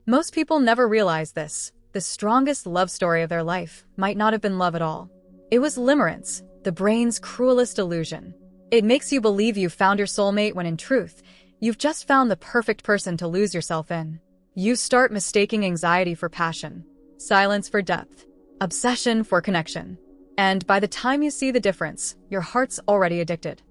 Most people never realize this. The strongest love story of their life might not have been love at all. It was limerence, the brain's cruelest illusion. It makes you believe you've found your soulmate when in truth, you've just found the perfect person to lose yourself in. You start mistaking anxiety for passion, silence for depth, obsession for connection. And by the time you see the difference, your heart's already addicted.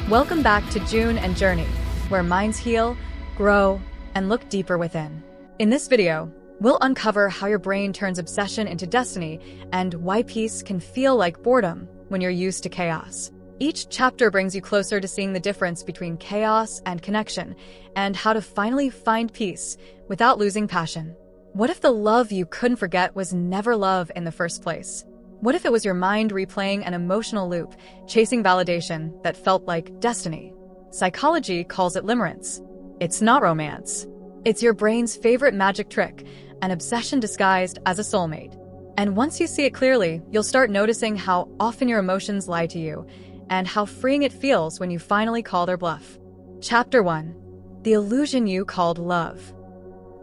Welcome back to Joon and Journey, where minds heal, grow, and look deeper within. In this video, we'll uncover how your brain turns obsession into destiny and why peace can feel like boredom when you're used to chaos. Each chapter brings you closer to seeing the difference between chaos and connection and how to finally find peace without losing passion. What if the love you couldn't forget was never love in the first place? What if it was your mind replaying an emotional loop, chasing validation that felt like destiny? Psychology calls it limerence. It's not romance. It's your brain's favorite magic trick, an obsession disguised as a soulmate. And once you see it clearly, you'll start noticing how often your emotions lie to you and how freeing it feels when you finally call their bluff. Chapter 1. The illusion you called love.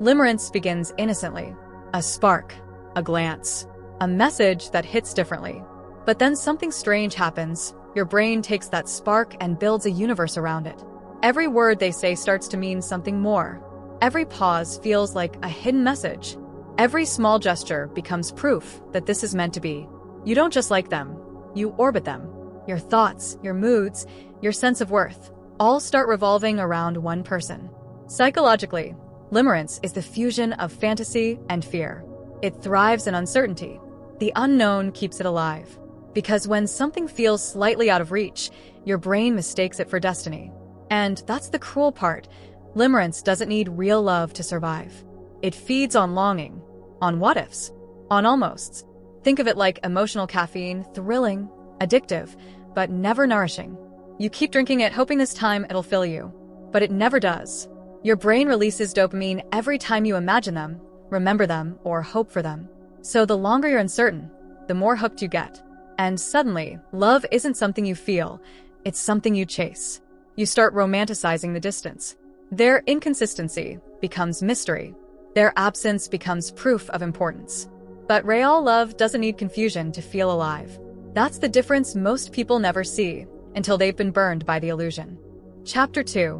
Limerence begins innocently. A spark, a glance, a message that hits differently. But then something strange happens. Your brain takes that spark and builds a universe around it. Every word they say starts to mean something more. Every pause feels like a hidden message. Every small gesture becomes proof that this is meant to be. You don't just like them, you orbit them. Your thoughts, your moods, your sense of worth, all start revolving around one person. Psychologically, limerence is the fusion of fantasy and fear. It thrives in uncertainty. The unknown keeps it alive. Because when something feels slightly out of reach, your brain mistakes it for destiny. And that's the cruel part. Limerence doesn't need real love to survive. It feeds on longing, on what-ifs, on almosts. Think of it like emotional caffeine, thrilling, addictive, but never nourishing. You keep drinking it hoping this time it'll fill you, but it never does. Your brain releases dopamine every time you imagine them, remember them, or hope for them. So the longer you're uncertain, the more hooked you get. And suddenly, love isn't something you feel, it's something you chase. You start romanticizing the distance. Their inconsistency becomes mystery. Their absence becomes proof of importance. But real love doesn't need confusion to feel alive. That's the difference most people never see until they've been burned by the illusion. Chapter 2.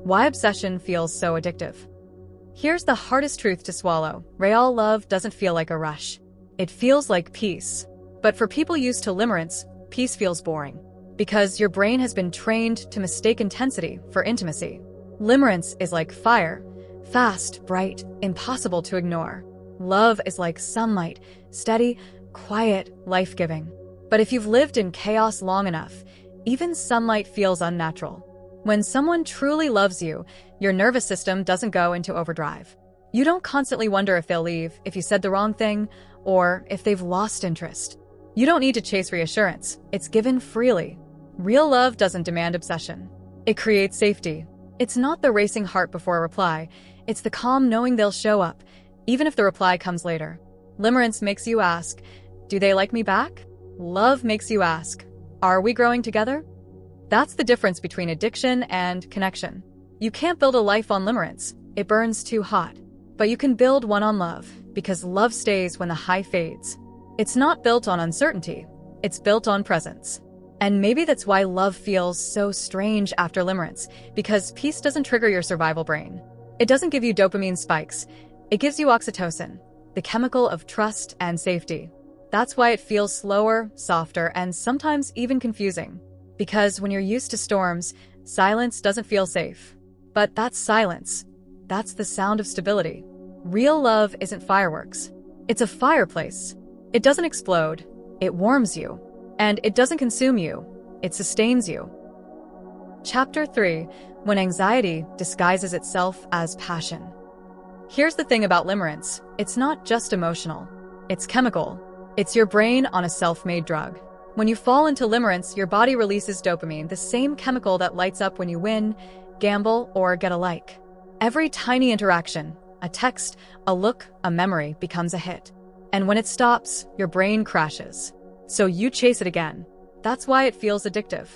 Why obsession feels so addictive. Here's the hardest truth to swallow. Real love doesn't feel like a rush. It feels like peace. But for people used to limerence, peace feels boring. Because your brain has been trained to mistake intensity for intimacy. Limerence is like fire, fast, bright, impossible to ignore. Love is like sunlight, steady, quiet, life-giving. But if you've lived in chaos long enough, even sunlight feels unnatural. When someone truly loves you, your nervous system doesn't go into overdrive. You don't constantly wonder if they'll leave, if you said the wrong thing, or if they've lost interest. You don't need to chase reassurance. It's given freely. Real love doesn't demand obsession. It creates safety. It's not the racing heart before a reply. It's the calm knowing they'll show up, even if the reply comes later. Limerence makes you ask, do they like me back? Love makes you ask, are we growing together? That's the difference between addiction and connection. You can't build a life on limerence. It burns too hot. But you can build one on love, because love stays when the high fades. It's not built on uncertainty. It's built on presence. And maybe that's why love feels so strange after limerence, because peace doesn't trigger your survival brain. It doesn't give you dopamine spikes. It gives you oxytocin, the chemical of trust and safety. That's why it feels slower, softer, and sometimes even confusing. Because when you're used to storms, silence doesn't feel safe. But that's silence. That's the sound of stability. Real love isn't fireworks. It's a fireplace. It doesn't explode. It warms you. And it doesn't consume you, it sustains you. Chapter 3. When anxiety disguises itself as passion. Here's the thing about limerence. It's not just emotional. It's chemical. It's your brain on a self-made drug. When you fall into limerence, your body releases dopamine, the same chemical that lights up when you win, gamble, or get a like. Every tiny interaction, a text, a look, a memory, becomes a hit. And when it stops, your brain crashes. So you chase it again. That's why it feels addictive.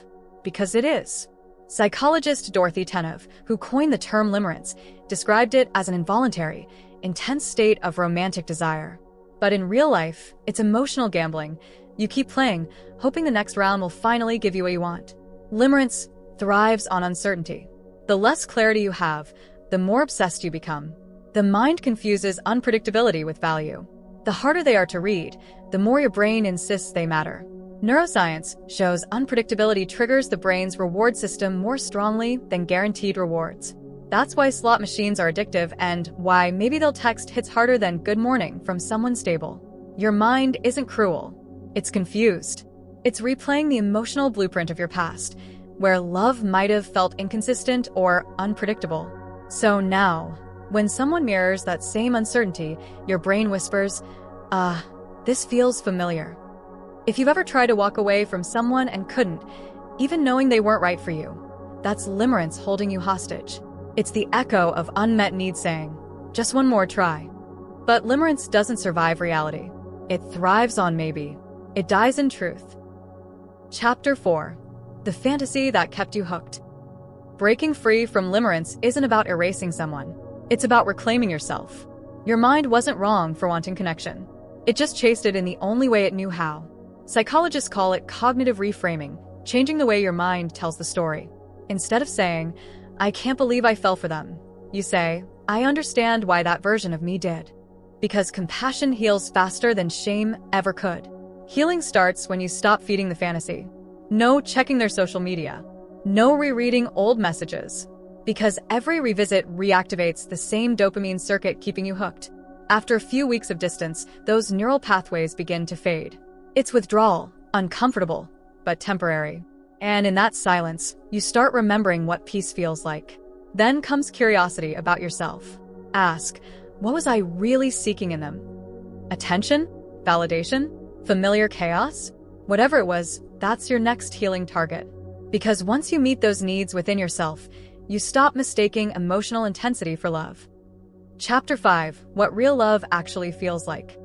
Because it is. Psychologist Dorothy Tenov, who coined the term limerence, described it as an involuntary, intense state of romantic desire. But in real life, it's emotional gambling. You keep playing, hoping the next round will finally give you what you want. Limerence thrives on uncertainty. The less clarity you have, the more obsessed you become. The mind confuses unpredictability with value. The harder they are to read, the more your brain insists they matter. Neuroscience shows unpredictability triggers the brain's reward system more strongly than guaranteed rewards. That's why slot machines are addictive and why maybe they'll text hits harder than good morning from someone stable. Your mind isn't cruel. It's confused. It's replaying the emotional blueprint of your past, where love might have felt inconsistent or unpredictable. So now, when someone mirrors that same uncertainty, your brain whispers, this feels familiar. If you've ever tried to walk away from someone and couldn't, even knowing they weren't right for you, that's limerence holding you hostage. It's the echo of unmet needs saying, just one more try. But limerence doesn't survive reality. It thrives on maybe. It dies in truth. Chapter 4. The fantasy that kept you hooked. Breaking free from limerence isn't about erasing someone. It's about reclaiming yourself. Your mind wasn't wrong for wanting connection. It just chased it in the only way it knew how. Psychologists call it cognitive reframing, changing the way your mind tells the story. Instead of saying, I can't believe I fell for them, you say, I understand why that version of me did. Because compassion heals faster than shame ever could. Healing starts when you stop feeding the fantasy. No checking their social media. No rereading old messages. Because every revisit reactivates the same dopamine circuit keeping you hooked. After a few weeks of distance, those neural pathways begin to fade. It's withdrawal, uncomfortable, but temporary. And in that silence, you start remembering what peace feels like. Then comes curiosity about yourself. Ask, what was I really seeking in them? Attention? Validation? Familiar chaos? Whatever it was, that's your next healing target. Because once you meet those needs within yourself, you stop mistaking emotional intensity for love. Chapter 5. What real love actually feels like.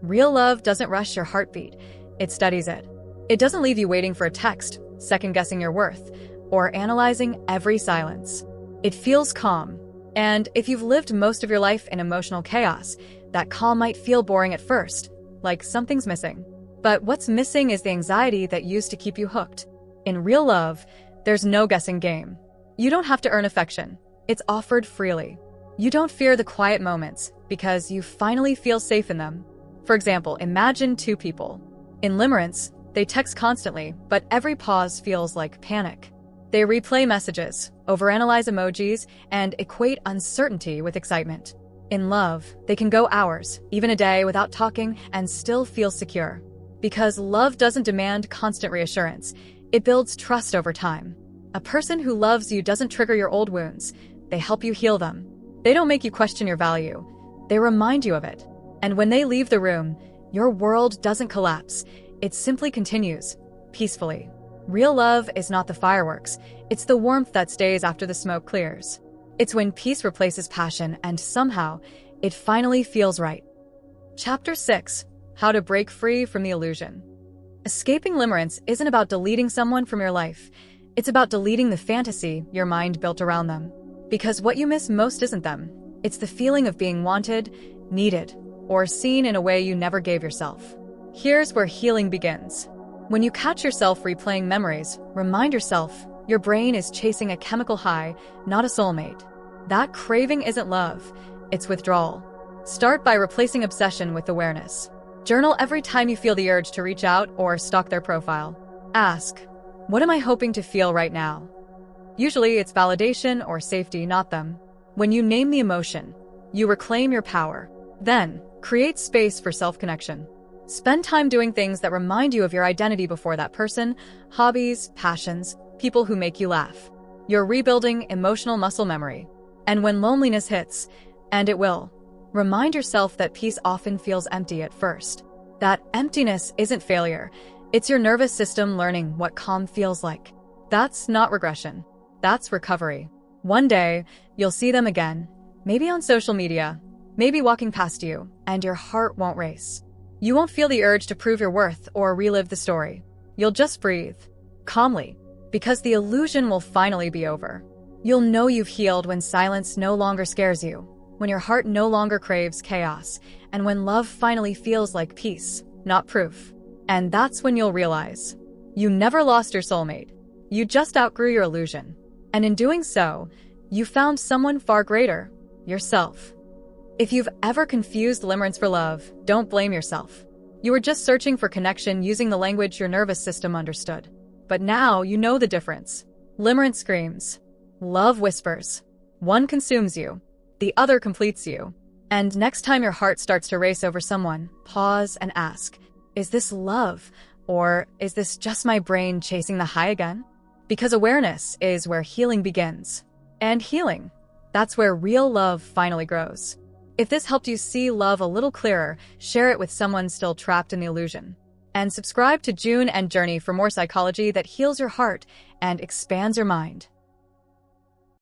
Real love doesn't rush your heartbeat. It studies it. It doesn't leave you waiting for a text, second-guessing your worth, or analyzing every silence. It feels calm. And if you've lived most of your life in emotional chaos, that calm might feel boring at first, like something's missing. But what's missing is the anxiety that used to keep you hooked. In real love, there's no guessing game. You don't have to earn affection. It's offered freely. You don't fear the quiet moments because you finally feel safe in them. For example, imagine two people. In limerence, they text constantly, but every pause feels like panic. They replay messages, overanalyze emojis, and equate uncertainty with excitement. In love, they can go hours, even a day without talking and still feel secure. Because love doesn't demand constant reassurance, it builds trust over time. A person who loves you doesn't trigger your old wounds, they help you heal them. They don't make you question your value, they remind you of it. And when they leave the room, your world doesn't collapse, it simply continues, peacefully. Real love is not the fireworks, it's the warmth that stays after the smoke clears. It's when peace replaces passion and somehow, it finally feels right. Chapter 6. How to break free from the illusion. Escaping limerence isn't about deleting someone from your life. It's about deleting the fantasy your mind built around them. Because what you miss most isn't them. It's the feeling of being wanted, needed, or seen in a way you never gave yourself. Here's where healing begins. When you catch yourself replaying memories, remind yourself your brain is chasing a chemical high, not a soulmate. That craving isn't love, it's withdrawal. Start by replacing obsession with awareness. Journal every time you feel the urge to reach out or stalk their profile. Ask, what am I hoping to feel right now? Usually it's validation or safety, not them. When you name the emotion, you reclaim your power. Then, create space for self-connection. Spend time doing things that remind you of your identity before that person, hobbies, passions, people who make you laugh. You're rebuilding emotional muscle memory. And when loneliness hits, and it will, remind yourself that peace often feels empty at first. That emptiness isn't failure. It's your nervous system learning what calm feels like. That's not regression. That's recovery. One day, you'll see them again, maybe on social media, maybe walking past you, and your heart won't race. You won't feel the urge to prove your worth or relive the story. You'll just breathe, calmly, because the illusion will finally be over. You'll know you've healed when silence no longer scares you, when your heart no longer craves chaos, and when love finally feels like peace, not proof. And that's when you'll realize you never lost your soulmate. You just outgrew your illusion. And in doing so, you found someone far greater, yourself. If you've ever confused limerence for love, don't blame yourself. You were just searching for connection using the language your nervous system understood. But now you know the difference. Limerence screams. Love whispers. One consumes you. The other completes you. And next time your heart starts to race over someone, pause and ask, is this love? Or is this just my brain chasing the high again? Because awareness is where healing begins. And healing, that's where real love finally grows. If this helped you see love a little clearer, share it with someone still trapped in the illusion. And subscribe to Joon and Journey for more psychology that heals your heart and expands your mind.